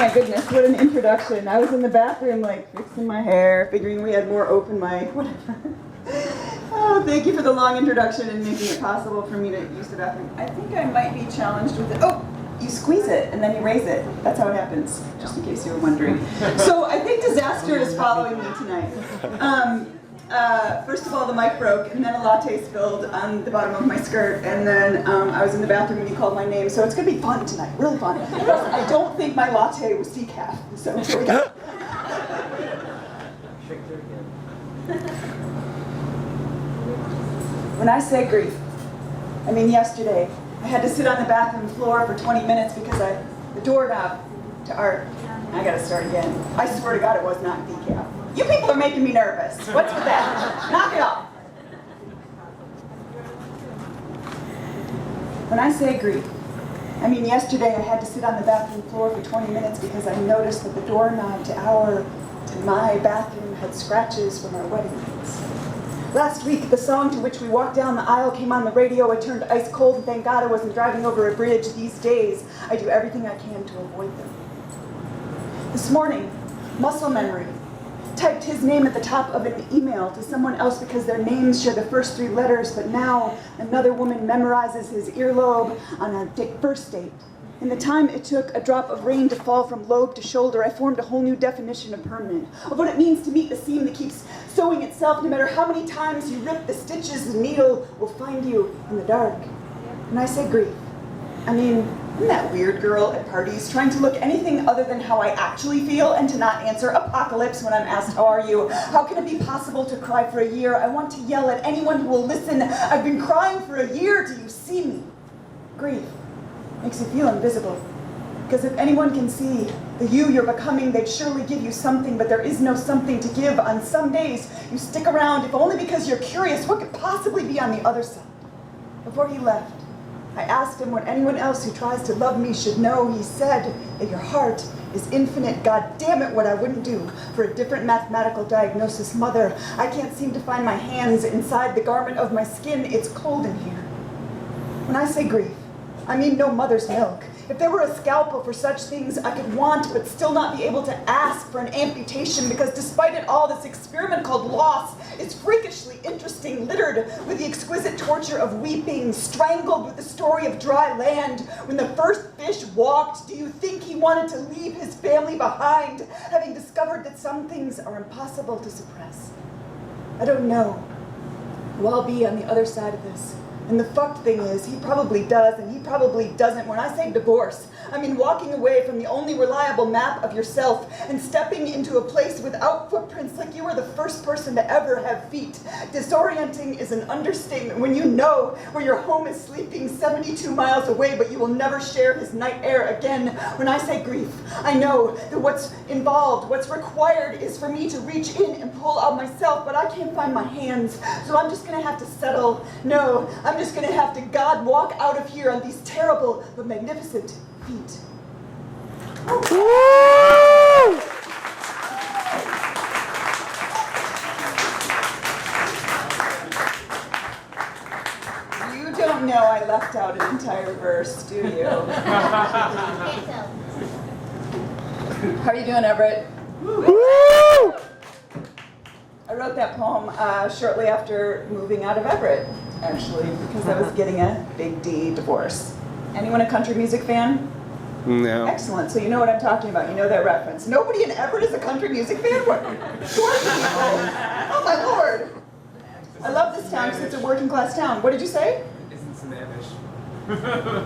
my goodness, what an introduction. I was in the bathroom, like, fixing my hair, figuring we had more open mic, whatever. Oh, thank you for the long introduction and making it possible for me to use the bathroom. I think I might be challenged with it. Oh, you squeeze it and then you raise it. That's how it happens, just in case you were wondering. So I think disaster is following me tonight. First of all, the mic broke, and then a latte spilled on the bottom of my skirt, and then I was in the bathroom and you called my name, so it's going to be fun tonight, really fun. I don't think my latte was decaf, so here we go. When I say grief, I mean yesterday, I had to sit on the bathroom floor for 20 minutes because the doorknob to art, I gotta start again. I swear to God it was not decaf. You people are making me nervous. What's with that? Knock it off. When I say grief, I mean yesterday I had to sit on the bathroom floor for 20 minutes because I noticed that the doorknob to my bathroom had scratches from our wedding rings. Last week, the song to which we walked down the aisle came on the radio. I turned ice cold, and thank God I wasn't driving over a bridge. These days, I do everything I can to avoid them. This morning, muscle memory typed his name at the top of an email to someone else because their names share the first 3 letters, but now another woman memorizes his earlobe on a first date. In the time it took a drop of rain to fall from lobe to shoulder, I formed a whole new definition of permanent, of what it means to meet the seam that keeps sewing itself. No matter how many times you rip the stitches, the needle will find you in the dark. And I say grief. I mean, I'm that weird girl at parties trying to look anything other than how I actually feel and to not answer apocalypse when I'm asked, how are you? How can it be possible to cry for a year? I want to yell at anyone who will listen. I've been crying for a year. Do you see me? Grief makes you feel invisible. Because if anyone can see the you you're becoming, they'd surely give you something, but there is no something to give. On some days, you stick around, if only because you're curious what could possibly be on the other side. Before he left, I asked him what anyone else who tries to love me should know. He said that your heart is infinite. God damn it, what I wouldn't do for a different mathematical diagnosis. Mother, I can't seem to find my hands inside the garment of my skin. It's cold in here. When I say grief, I mean no mother's milk. If there were a scalpel for such things, I could want but still not be able to ask for an amputation, because despite it all, this experiment called loss is freakishly interesting, littered with the exquisite torture of weeping, strangled with the story of dry land. When the first fish walked, do you think he wanted to leave his family behind, having discovered that some things are impossible to suppress? I don't know who I'll be on the other side of this. And the fucked thing is, he probably does, and he probably doesn't. When I say divorce, I mean walking away from the only reliable map of yourself and stepping into a place without footprints, like you were the first person to ever have feet. Disorienting is an understatement when you know where your home is sleeping 72 miles away, but you will never share his night air again. When I say grief, I know that what's involved, what's required is for me to reach in and pull out myself, but I can't find my hands, so I'm just gonna have to settle. No, I'm just gonna have to God walk out of here on these terrible but magnificent feet. Woo! You don't know I left out an entire verse, do you? How are you doing, Everett? Woo! I wrote that poem shortly after moving out of Everett, actually, because I was getting a big D divorce. Anyone a country music fan? No. Excellent. So you know what I'm talking about. You know that reference. Nobody in Everett is a country music fan? What? Who are these people? Oh, my Lord. I love this town because it's a working class town. What did you say? Isn't Spanish.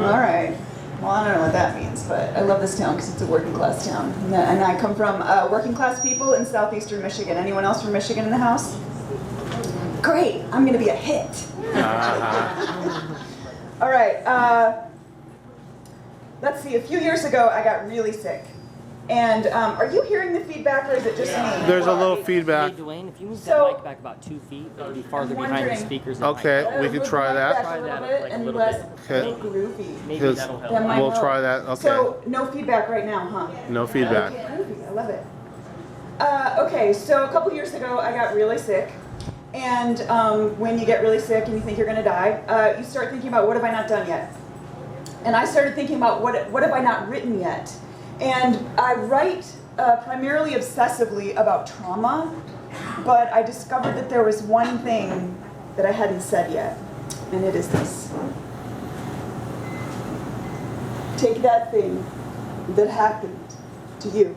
All right. Well, I don't know what that means, but I love this town because it's a working class town. And I come from working class people in southeastern Michigan. Anyone else from Michigan in the house? Great. I'm going to be a hit. All right. Let's see. A few years ago, I got really sick. And are you hearing the feedback, or is it just me? There's a little feedback. Hey, Dwayne, if you move So- that mic back about 2 feet, it would be farther behind the speakers. and Okay, mic. we can try that. Try that, like, a and little less Okay. groovy. Maybe Because that'll help. That might we'll help. try that. Okay. So no feedback right now, huh? No feedback. Okay, groovy. I love it. Okay, so a couple years ago, I got really sick. And when you get really sick and you think you're going to die, you start thinking about, what have I not done yet? And I started thinking about, what have I not written yet? And I write primarily obsessively about trauma, but I discovered that there was one thing that I hadn't said yet, and it is this. Take that thing that happened to you,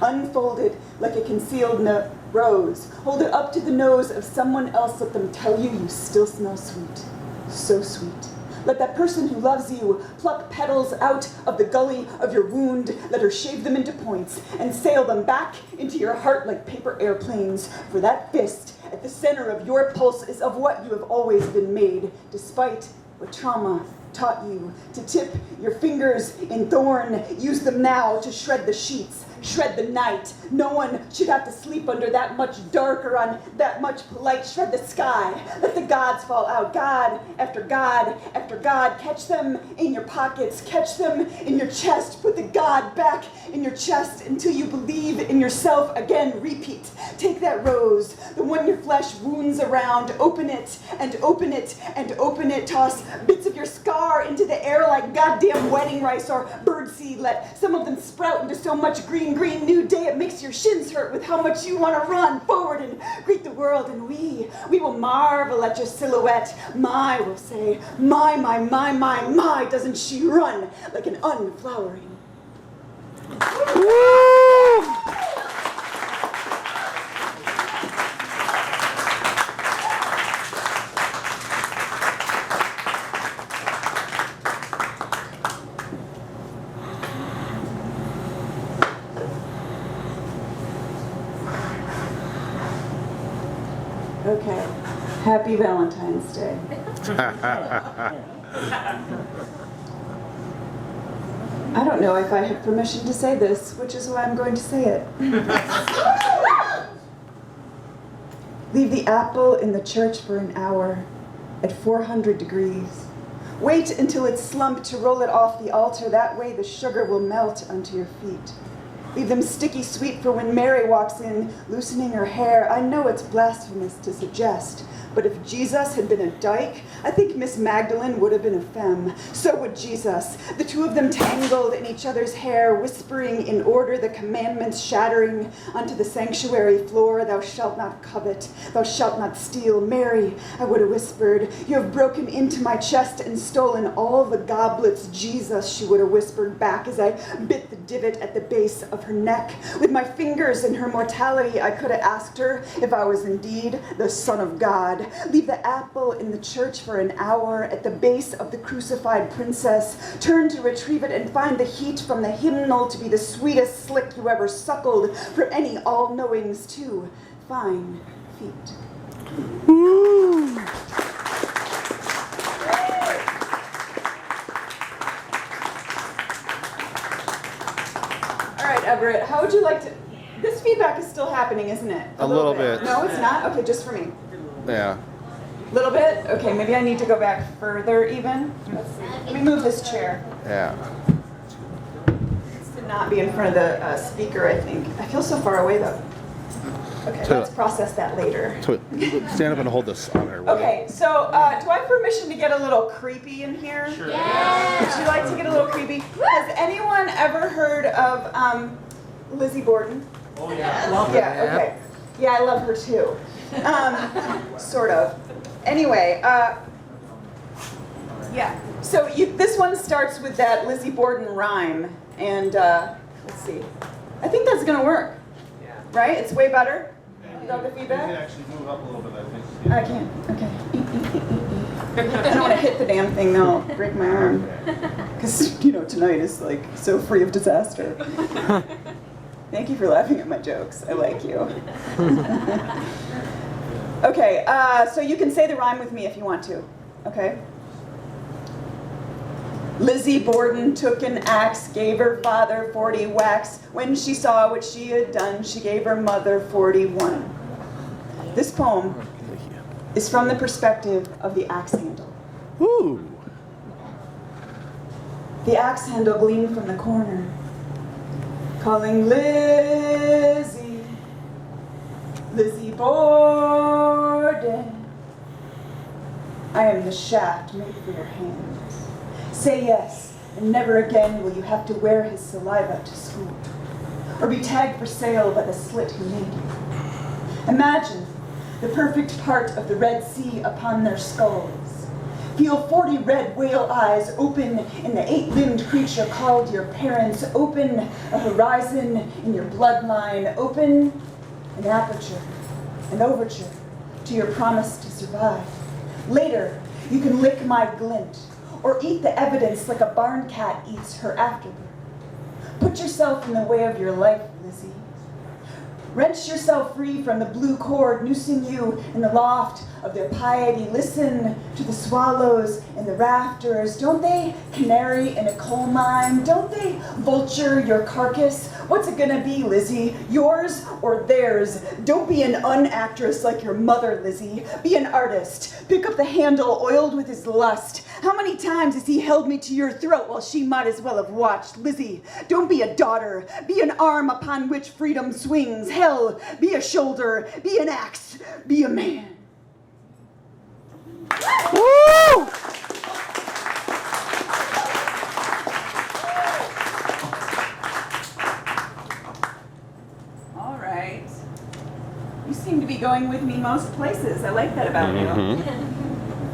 unfolded like a concealed rose, hold it up to the nose of someone else, let them tell you still smell sweet, so sweet. Let that person who loves you pluck petals out of the gully of your wound, let her shave them into points and sail them back into your heart like paper airplanes, for that fist at the center of your pulse is of what you have always been made, despite what trauma taught you to tip your fingers in thorn. Use them now to shred the sheets, shred the night. No one should have to sleep under that much dark or on that much polite. Shred the sky. Let the gods fall out. God after God after God. Catch them in your pockets. Catch them in your chest. Put the God back in your chest until you believe in yourself again. Repeat. Take that rose, the one your flesh wounds around. Open it and open it and open it. Toss bits of your scar into the air like goddamn wedding rice or birdseed. Let some of them sprout into so much green new day, it makes your shins hurt with how much you want to run forward and greet the world, and we will marvel at your silhouette. My will say, my, doesn't she run like an unflowering. Woo! Okay, happy Valentine's Day. I don't know if I have permission to say this, which is why I'm going to say it. Leave the apple in the church for an hour at 400 degrees. Wait until it's slumped to roll it off the altar. That way the sugar will melt onto your feet. Leave them sticky sweet for when Mary walks in, loosening her hair. I know it's blasphemous to suggest, but if Jesus had been a dyke, I think Miss Magdalene would have been a femme. So would Jesus. The two of them tangled in each other's hair, whispering in order the commandments shattering onto the sanctuary floor. Thou shalt not covet, thou shalt not steal. Mary, I would have whispered, you have broken into my chest and stolen all the goblets. Jesus, she would have whispered back as I bit the divot at the base of her neck. With my fingers in her mortality, I could have asked her if I was indeed the Son of God. Leave the apple in the church for an hour at the base of the crucified princess. Turn to retrieve it and find the heat from the hymnal to be the sweetest slick you ever suckled for any all-knowings too. Fine feet. Woo! All right, Everett, how would you like to... This feedback is still happening, isn't it? A little bit. No, it's not? Okay, just for me. Yeah. Little bit? Okay, maybe I need to go back further even. Let's see. Let me move this chair. Yeah. It's to not be in front of the speaker, I think. I feel so far away though. Okay, So- let's process that later. So stand up and hold this on there. will you? Okay, so do I have permission to get a little creepy in here? Sure. Yeah. Would you like to get a little creepy? Has anyone ever heard of Lizzie Borden? Oh yeah, love it. Yeah, okay. Yeah, I love her too. Sort of. Anyway, yeah. So this one starts with that Lizzie Borden rhyme, and let's see. I think that's gonna work. Right? It's way better. You got the You can feedback? actually move up a little bit, I think. I can. Okay. I don't want to hit the damn thing though. Break my arm. Because tonight is like so free of disaster. Thank you for laughing at my jokes. I like you. Okay, so you can say the rhyme with me if you want to. Okay? Lizzie Borden took an axe, gave her father 40 whacks. When she saw what she had done, she gave her mother 41. This poem is from the perspective of the axe handle. Woo! The axe handle gleamed from the corner, calling Lizzie, Lizzie Borden. I am the shaft made for your hands. Say yes, and never again will you have to wear his saliva to school, or be tagged for sale by the slit he made you. Imagine the perfect part of the Red Sea upon their skulls. Feel 40 red whale eyes open in the 8-limbed creature called your parents. Open a horizon in your bloodline. Open an aperture, an overture to your promise to survive. Later, you can lick my glint or eat the evidence like a barn cat eats her afterbirth. Put yourself in the way of your life, Lizzie. Wrench yourself free from the blue cord noosing you in the loft of their piety. Listen to the swallows in the rafters. Don't they canary in a coal mine? Don't they vulture your carcass? What's it gonna be, Lizzie? Yours or theirs? Don't be an unactress like your mother, Lizzie. Be an artist. Pick up the handle oiled with his lust. How many times has he held me to your throat while she might as well have watched? Lizzie, don't be a daughter. Be an arm upon which freedom swings. Hell, be a shoulder. Be an axe. Be a man. Woo! All right. You seem to be going with me most places. I like that about you.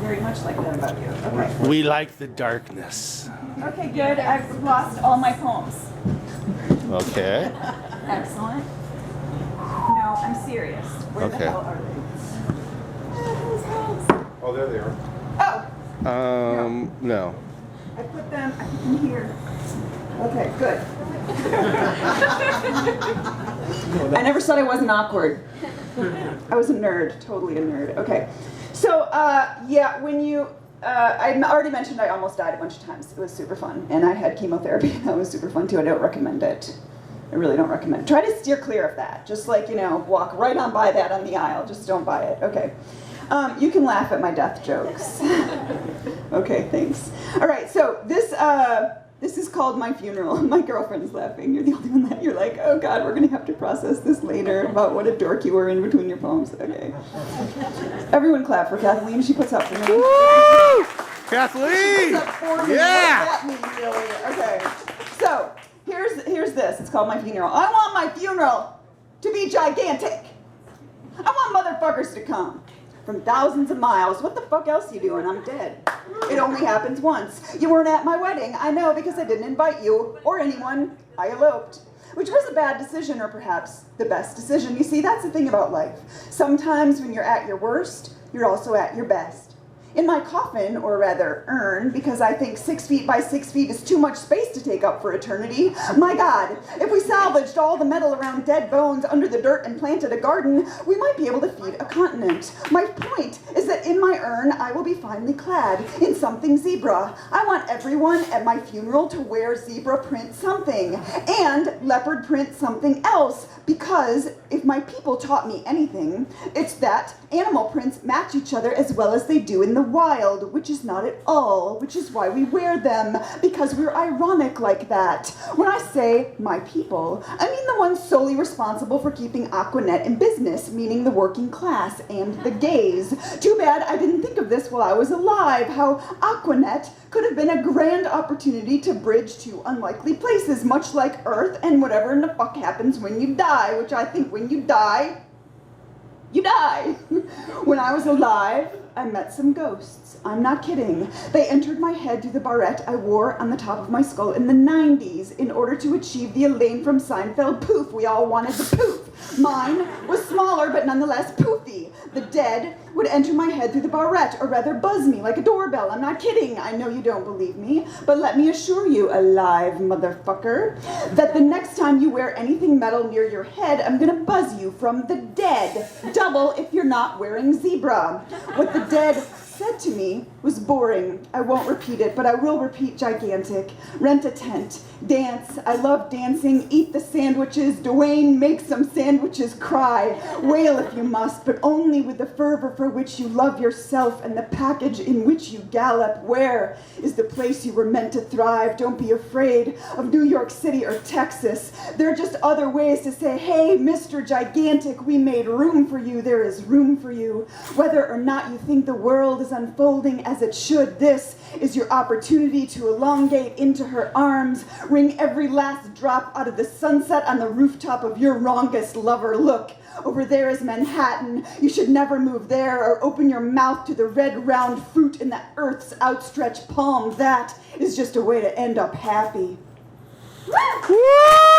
Very much like that about you. Okay. We like the darkness. Okay, good. I've lost all my poems. Okay. Excellent. No, I'm serious. Where the Okay. hell are they? Oh, there they are. Oh, No. I put them here. Okay, good. I never said I wasn't awkward. I was a nerd, totally a nerd. Okay. So, yeah, when you, I already mentioned I almost died a bunch of times. It was super fun. And I had chemotherapy. That was super fun too. I don't recommend it. I really don't recommend it. Try to steer clear of that. Just like, walk right on by that on the aisle. Just don't buy it. Okay. You can laugh at my death jokes. Okay, thanks. All right, so this is called My Funeral. My girlfriend's laughing. You're the only one that you're like, oh God, we're gonna have to process this later about what a dork you were in between your poems. Okay. Everyone clap for Kathleen. She puts up for me. Woo! Kathleen! She puts up for me. Yeah! What does that mean, really? Okay. So here's this. It's called My Funeral. I want my funeral to be gigantic. I want motherfuckers to come from thousands of miles. What the fuck else you doing? I'm dead. It only happens once. You weren't at my wedding. I know, because I didn't invite you or anyone. I eloped. Which was a bad decision, or perhaps the best decision. You see, that's the thing about life. Sometimes when you're at your worst, you're also at your best. In my coffin, or rather urn, because I think 6 feet by 6 feet is too much space to take up for eternity. My God, if we salvaged all the metal around dead bones under the dirt and planted a garden, we might be able to feed a continent. My point is that in my urn, I will be finely clad in something zebra. I want everyone at my funeral to wear zebra print something, and leopard print something else, because if my people taught me anything, it's that animal prints match each other as well as they do in the wild, which is not at all, which is why we wear them, because we're ironic like that. When I say my people, I mean the ones solely responsible for keeping Aquanet in business, meaning the working class and the gays. Too bad I didn't think of this while I was alive, how Aquanet could have been a grand opportunity to bridge two unlikely places, much like Earth and whatever in the fuck happens when you die, which I think when you die, you die. When I was alive, I met some ghosts. I'm not kidding. They entered my head through the barrette I wore on the top of my skull in the 90s in order to achieve the Elaine from Seinfeld poof. We all wanted the poof. Mine was smaller, but nonetheless poofy. The dead would enter my head through the barrette, or rather buzz me like a doorbell. I'm not kidding. I know you don't believe me, but let me assure you, alive motherfucker, that the next time you wear anything metal near your head, I'm gonna buzz you from the dead. Double if you're not wearing zebra. What the dead said to me was boring. I won't repeat it, but I will repeat gigantic. Rent a tent. Dance. I love dancing. Eat the sandwiches. Dwayne, make some sandwiches. Cry. Wail if you must, but only with the fervor for which you love yourself and the package in which you gallop. Where is the place you were meant to thrive? Don't be afraid of New York City or Texas. There are just other ways to say, hey, Mr. Gigantic, we made room for you. There is room for you. Whether or not you think the world is unfolding as as it should. This is your opportunity to elongate into her arms, wring every last drop out of the sunset on the rooftop of your wrongest lover. Look, over there is Manhattan. You should never move there or open your mouth to the red round fruit in the earth's outstretched palm. That is just a way to end up happy. Woo!